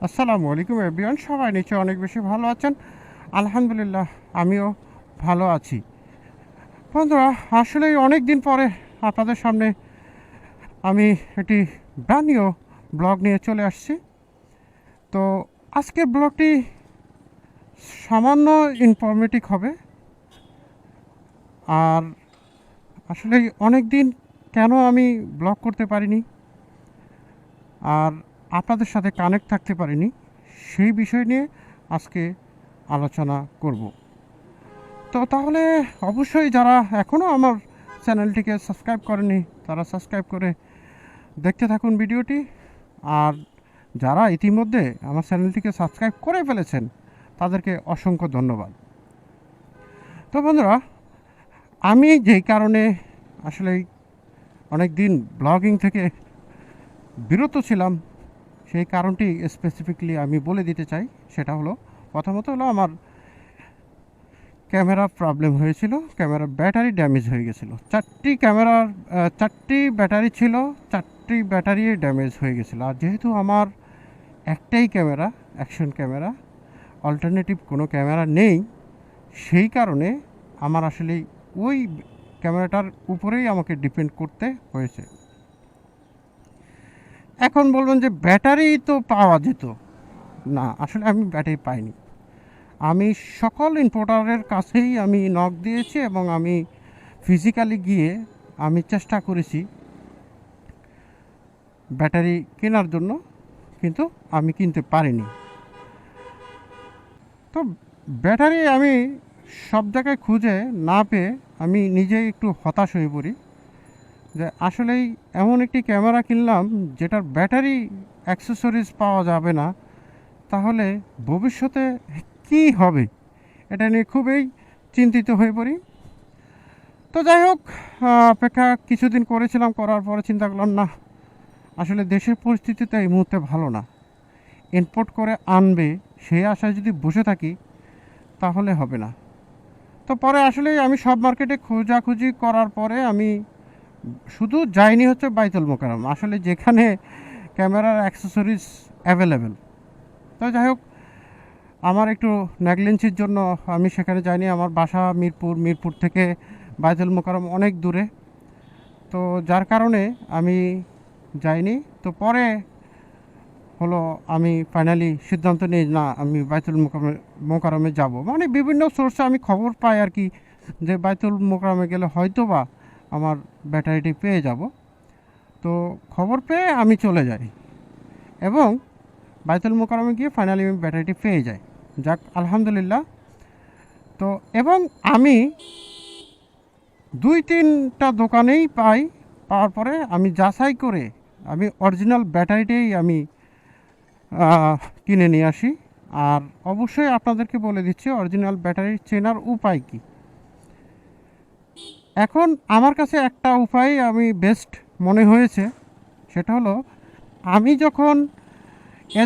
আসসালামু আলাইকুম এভরিওয়ান, সবাই নিশ্চয়ই অনেক বেশি ভালো আছেন। আলহামদুলিল্লাহ আমিও ভালো আছি। বন্ধুরা, আসলে অনেক দিন পরে আপনাদের সামনে আমি একটি ব্র্যান্ড নিউ ব্লগ নিয়ে চলে আসছি। তো আজকের ব্লগটি সামান্য ইনফরমেটিভ হবে। আর আসলে অনেক দিন কেন আমি ব্লগ করতে পারিনি আর আপনাদের সাথে কানেক্ট থাকতে পারিনি, সেই বিষয় নিয়ে আজকে আলোচনা করব। তো তাহলে অবশ্যই যারা এখনও আমার চ্যানেলটিকে সাবস্ক্রাইব করেনি তারা সাবস্ক্রাইব করে দেখতে থাকুন ভিডিওটি। আর যারা ইতিমধ্যে আমার চ্যানেলটিকে সাবস্ক্রাইব করে ফেলেছেন তাদেরকে অসংখ্য ধন্যবাদ। তো বন্ধুরা, আমি যেই কারণে আসলে অনেক দিন ব্লগিং থেকে বিরত ছিলাম সেই কারণটি স্পেসিফিকলি আমি বলে দিতে চাই। সেটা হলো, প্রথমত হলো আমার ক্যামেরা প্রবলেম হয়েছিল, ক্যামেরার ব্যাটারি ড্যামেজ হয়ে গেছিলো। চারটি ব্যাটারি ছিল, চারটি ব্যাটারি ড্যামেজ হয়ে গেছিলো। আর যেহেতু আমার একটাই ক্যামেরা, অ্যাকশন ক্যামেরা, অল্টারনেটিভ কোনো ক্যামেরা নেই, সেই কারণে আমার আসলে ওই ক্যামেরাটার উপরেই আমাকে ডিপেন্ড করতে হয়েছে। এখন বলবেন যে ব্যাটারি তো পাওয়া যেত, না আসলে আমি ব্যাটারি পাইনি। আমি সকল ইম্পোর্টারের কাছেই আমি নক দিয়েছি এবং আমি ফিজিক্যালি গিয়ে আমি চেষ্টা করেছি ব্যাটারি কেনার জন্য, কিন্তু আমি কিনতে পারিনি। তো ব্যাটারি আমি সব জায়গায় খুঁজে না পেয়ে আমি নিজেই একটু হতাশ হয়ে পড়ি যে আসলেই এমন একটি ক্যামেরা কিনলাম যেটার ব্যাটারি অ্যাক্সেসরিজ পাওয়া যাবে না, তাহলে ভবিষ্যতে কী হবে, এটা নিয়ে খুবই চিন্তিত হয়ে পড়ি। তো যাই হোক, অপেক্ষা কিছুদিন করেছিলাম, করার পরে চিন্তা করলাম না, আসলে দেশের পরিস্থিতিতে এই মুহূর্তে ভালো না। ইম্পোর্ট করে আনবে সেই আশায় যদি বসে থাকি তাহলে হবে না। তো পরে আসলে আমি সব মার্কেটে খোঁজাখুঁজি করার পরে আমি শুধু যাইনি হচ্ছে বাইতুল মোকাররম, আসলে যেখানে ক্যামেরার অ্যাক্সেসরিজ অ্যাভেলেবেল। তো যাই হোক, আমার একটু নেগলেন্সির জন্য আমি সেখানে যাইনি। আমার বাসা মিরপুর থেকে বাইতুল মোকাররম অনেক দূরে, তো যার কারণে আমি যাইনি। তো পরে হলো আমি ফাইনালি সিদ্ধান্ত নিই, না আমি বাইতুল মোকাররমে যাব। মানে বিভিন্ন সোর্সে আমি খবর পাই আর কি, যে বাইতুল মোকাররমে গেলে হয়তো বা আমার ব্যাটারিটি পেয়ে যাব। তো খবর পেয়ে আমি চলে যাই এবং বাইতুল মোকাররমে গিয়ে ফাইনালি আমি ব্যাটারিটি পেয়ে যাই। যাক, আলহামদুলিল্লাহ। তো এবং আমি 2-3টা দোকানেই পাওয়ার পরে আমি যাচাই করে আমি অরিজিনাল ব্যাটারিটাই আমি কিনে নিয়ে আসি। আর অবশ্যই আপনাদেরকে বলে দিচ্ছি অরিজিনাল ব্যাটারি চেনার উপায় কি। এখন আমার কাছে একটা উপায় আমি বেস্ট মনে হয়েছে, সেটা হলো, আমি যখন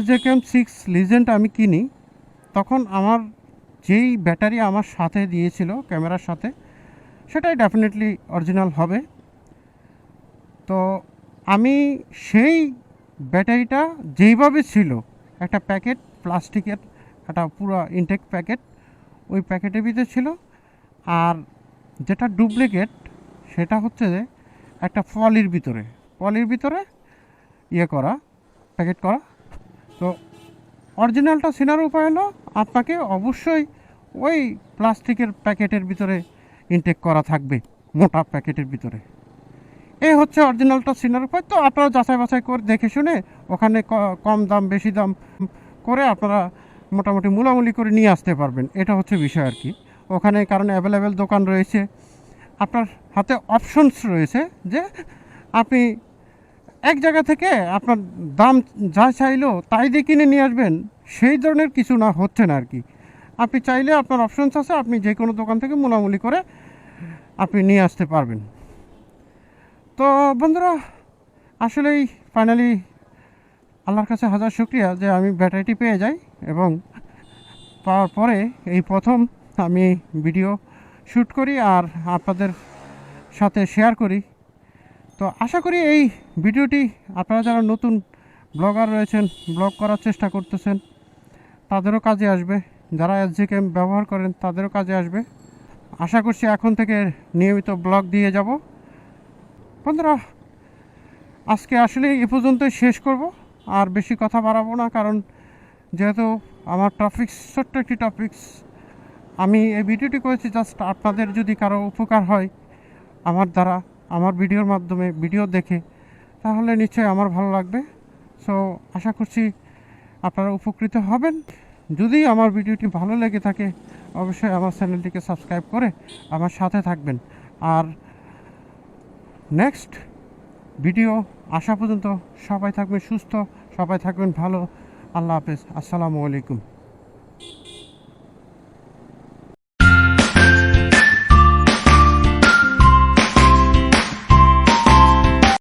SJCAM 6 লিজেন্ড আমি কিনি, তখন আমার যেই ব্যাটারি আমার সাথে দিয়েছিল ক্যামেরার সাথে, সেটাই ডেফিনেটলি অরিজিনাল হবে। তো আমি সেই ব্যাটারিটা যেইভাবে ছিল, একটা প্যাকেট প্লাস্টিকের, একটা পুরো ইনটেক প্যাকেট, ওই প্যাকেটের ভিতরে ছিল। আর যেটা ডুপ্লিকেট সেটা হচ্ছে যে একটা পলির ভিতরে ইয়ে করা, প্যাকেট করা। তো অরিজিনালটা চেনার উপায় হলো, আপনাকে অবশ্যই ওই প্লাস্টিকের প্যাকেটের ভিতরে ইনটেক করা থাকবে, মোটা প্যাকেটের ভিতরে। এই হচ্ছে অরিজিনালটা চেনার উপায়। তো আপনারা যাচাই বাছাই করে দেখে শুনে ওখানে কম দাম বেশি দাম করে আপনারা মোটামুটি মূলামূলি করে নিয়ে আসতে পারবেন। এটা হচ্ছে বিষয় আর কি। ওখানে কারণ অ্যাভেলেবেল দোকান রয়েছে, আপনার হাতে অপশনস রয়েছে যে আপনি এক জায়গা থেকে আপনার দাম যা চাইলেও তাই দিয়ে কিনে নিয়ে আসবেন, সেই ধরনের কিছু না, হচ্ছে না আর কি। আপনি চাইলে আপনার অপশনস আছে, আপনি যে কোনো দোকান থেকে মূলামূলি করে আপনি নিয়ে আসতে পারবেন। তো বন্ধুরা, আসলেই ফাইনালি আল্লাহর কাছে হাজার শুকরিয়া যে আমি ব্যাটারিটি পেয়ে যাই এবং পাওয়ার পরে এই প্রথম আমি ভিডিও শ্যুট করি আর আপনাদের সাথে শেয়ার করি। তো আশা করি এই ভিডিওটি আপনারা যারা নতুন ব্লগার রয়েছেন, ব্লগ করার চেষ্টা করতেছেন, তাদেরও কাজে আসবে। যারা SJCAM ব্যবহার করেন তাদেরও কাজে আসবে। আশা করছি এখন থেকে নিয়মিত ব্লগ দিয়ে যাব। বন্ধুরা, আজকে আসলে এ পর্যন্তই শেষ করব, আর বেশি কথা বাড়াবো না, কারণ যেহেতু আমার টপিক্স ছোট্ট একটি টপিক্স, আমি এই ভিডিওটি করেছি জাস্ট আপনাদের যদি কারো উপকার হয় আমার দ্বারা, আমার ভিডিওর মাধ্যমে, ভিডিও দেখে, তাহলে নিশ্চয়ই আমার ভালো লাগবে। সো আশা করছি আপনারা উপকৃত হবেন। যদি আমার ভিডিওটি ভালো লেগে থাকে অবশ্যই আমার চ্যানেলটিকে সাবস্ক্রাইব করে আমার সাথে থাকবেন। আর নেক্সট ভিডিও আসা পর্যন্ত সবাই থাকবেন সুস্থ, সবাই থাকবেন ভালো। আল্লাহ হাফেজ, আসসালামু আলাইকুম।